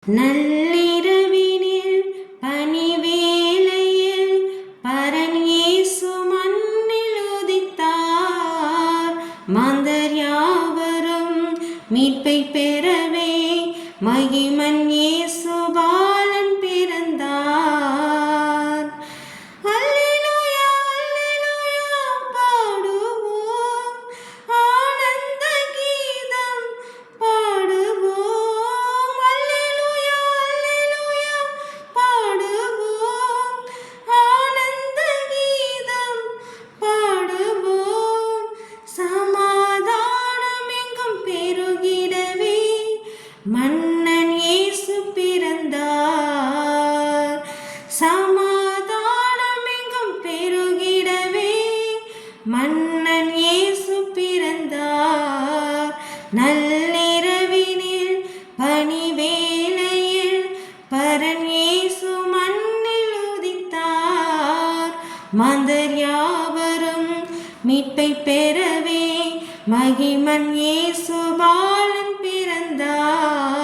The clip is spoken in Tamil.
நள்ளிரவினில் பனிவேளையில் பரன் இயேசு மண்ணில் உதித்தார். மாந்தர் யாவரும் மீட்பை பெறவே மகிமன் இயேசு பாலன் பிறந்தார். அல்லேலூயா அல்லேலூயா பாடுவோம், ஆனந்த கீதம் பாடுவோம். அல்லேலூயா அல்லேலூயா பாடுவோம், ஆனந்த கீதம் பாடுவோம். சமாதானம் எங்கும் பெருகிடவே மன்னன் இயேசு பிறந்தார். சமாதானம் எங்கும் பெருகிடவே மன்னன் இயேசு பிறந்தார். நள்ளிரவினில் பனிவேளையில் பரன் இயேசு மண்ணில் உதித்தார். மாந்தர் யாவரும் மீட்பை பெறவே மகிமன் இயேசு பாலன் பிறந்தார்.